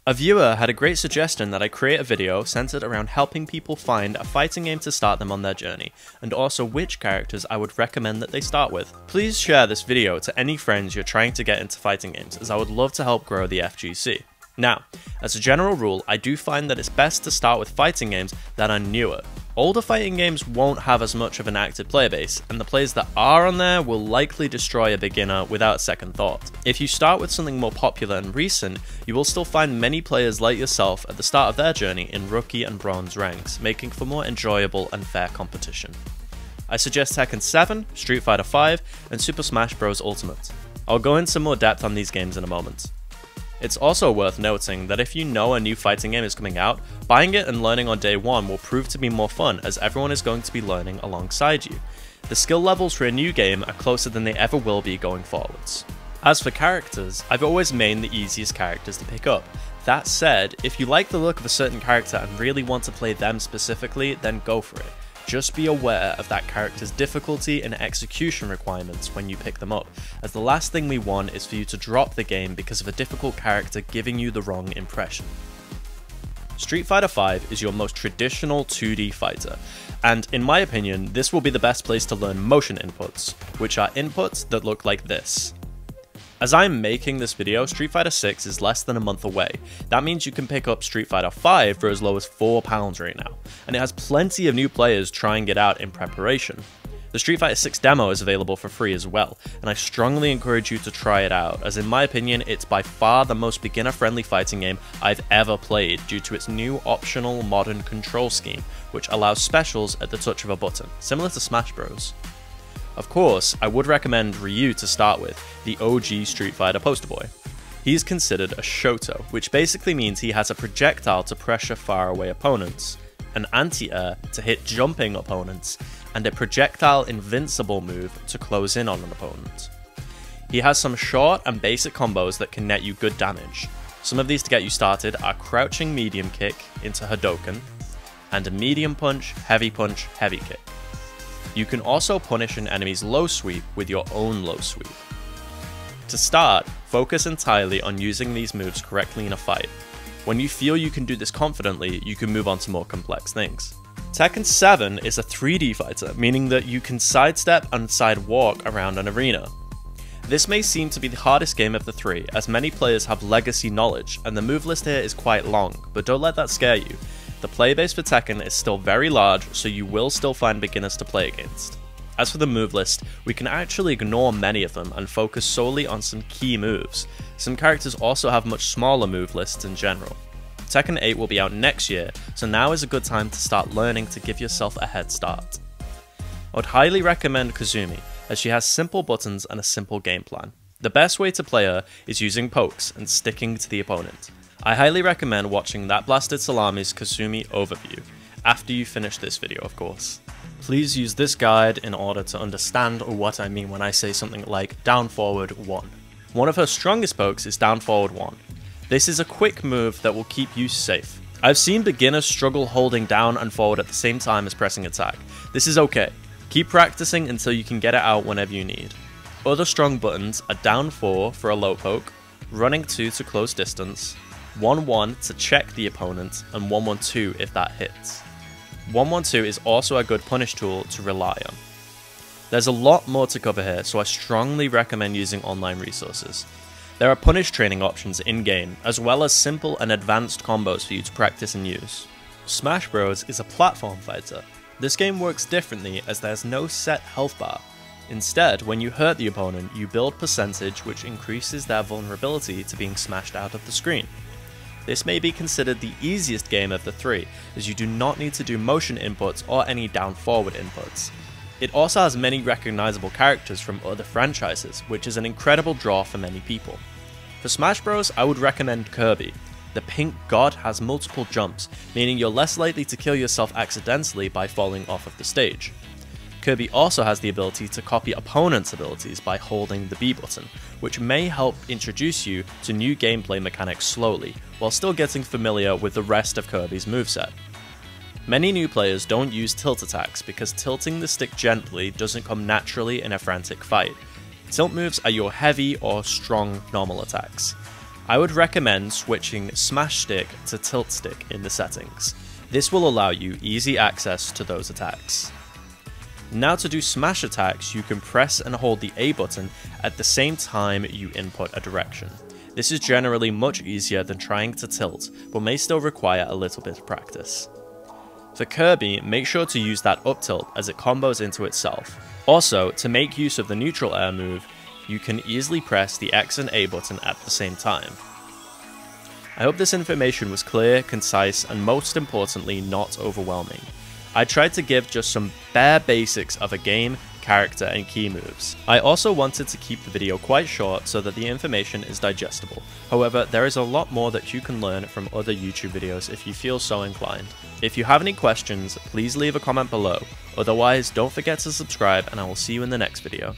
A viewer had a great suggestion that I create a video centered around helping people find a fighting game to start them on their journey, and also which characters I would recommend that they start with. Please share this video to any friends you're trying to get into fighting games, as I would love to help grow the FGC. Now, as a general rule, I do find that it's best to start with fighting games that are newer. Older fighting games won't have as much of an active player base, and the players that are on there will likely destroy a beginner without second thought. If you start with something more popular and recent, you will still find many players like yourself at the start of their journey in rookie and bronze ranks, making for more enjoyable and fair competition. I suggest Tekken 7, Street Fighter 5, and Super Smash Bros. Ultimate. I'll go into more depth on these games in a moment. It's also worth noting that if you know a new fighting game is coming out, buying it and learning on day one will prove to be more fun, as everyone is going to be learning alongside you. The skill levels for a new game are closer than they ever will be going forwards. As for characters, I've always made the easiest characters to pick up. That said, if you like the look of a certain character and really want to play them specifically, then go for it. Just be aware of that character's difficulty and execution requirements when you pick them up, as the last thing we want is for you to drop the game because of a difficult character giving you the wrong impression. Street Fighter 5 is your most traditional 2D fighter, and in my opinion, this will be the best place to learn motion inputs, which are inputs that look like this. As I'm making this video, Street Fighter 6 is less than a month away. That means you can pick up Street Fighter 5 for as low as £4 right now, and it has plenty of new players trying it out in preparation. The Street Fighter 6 demo is available for free as well, and I strongly encourage you to try it out, as in my opinion it's by far the most beginner-friendly fighting game I've ever played due to its new optional modern control scheme, which allows specials at the touch of a button, similar to Smash Bros. Of course, I would recommend Ryu to start with, the OG Street Fighter poster boy. He is considered a Shoto, which basically means he has a projectile to pressure faraway opponents, an anti-air to hit jumping opponents, and a projectile invincible move to close in on an opponent. He has some short and basic combos that can net you good damage. Some of these to get you started are crouching medium kick into Hadoken, and a medium punch, heavy kick. You can also punish an enemy's low sweep with your own low sweep. To start, focus entirely on using these moves correctly in a fight. When you feel you can do this confidently, you can move on to more complex things. Tekken 7 is a 3D fighter, meaning that you can sidestep and sidewalk around an arena. This may seem to be the hardest game of the three, as many players have legacy knowledge, and the move list here is quite long, but don't let that scare you. The player base for Tekken is still very large, so you will still find beginners to play against. As for the move list, we can actually ignore many of them and focus solely on some key moves. Some characters also have much smaller move lists in general. Tekken 8 will be out next year, so now is a good time to start learning to give yourself a head start. I would highly recommend Kazumi, as she has simple buttons and a simple game plan. The best way to play her is using pokes and sticking to the opponent. I highly recommend watching That Blasted Salami's Kazumi overview, after you finish this video of course. Please use this guide in order to understand what I mean when I say something like down forward 1. One of her strongest pokes is down forward 1. This is a quick move that will keep you safe. I've seen beginners struggle holding down and forward at the same time as pressing attack. This is okay. Keep practicing until you can get it out whenever you need. Other strong buttons are down 4 for a low poke, running 2 to close distance, 1-1 to check the opponent, and 1-1-2 if that hits. 1-1-2 is also a good punish tool to rely on. There's a lot more to cover here, so I strongly recommend using online resources. There are punish training options in-game, as well as simple and advanced combos for you to practice and use. Smash Bros is a platform fighter. This game works differently as there's no set health bar. Instead, when you hurt the opponent, you build percentage which increases their vulnerability to being smashed out of the screen. This may be considered the easiest game of the three, as you do not need to do motion inputs or any down forward inputs. It also has many recognizable characters from other franchises, which is an incredible draw for many people. For Smash Bros, I would recommend Kirby. The pink god has multiple jumps, meaning you're less likely to kill yourself accidentally by falling off of the stage. Kirby also has the ability to copy opponents' abilities by holding the B button, which may help introduce you to new gameplay mechanics slowly, while still getting familiar with the rest of Kirby's moveset. Many new players don't use tilt attacks because tilting the stick gently doesn't come naturally in a frantic fight. Tilt moves are your heavy or strong normal attacks. I would recommend switching smash stick to tilt stick in the settings. This will allow you easy access to those attacks. Now to do smash attacks, you can press and hold the A button at the same time you input a direction. This is generally much easier than trying to tilt, but may still require a little bit of practice. For Kirby, make sure to use that up tilt as it combos into itself. Also, to make use of the neutral air move, you can easily press the X and A button at the same time. I hope this information was clear, concise, and most importantly not overwhelming. I tried to give just some bare basics of a game, character, and key moves. I also wanted to keep the video quite short so that the information is digestible. However, there is a lot more that you can learn from other YouTube videos if you feel so inclined. If you have any questions, please leave a comment below. Otherwise, don't forget to subscribe and I will see you in the next video.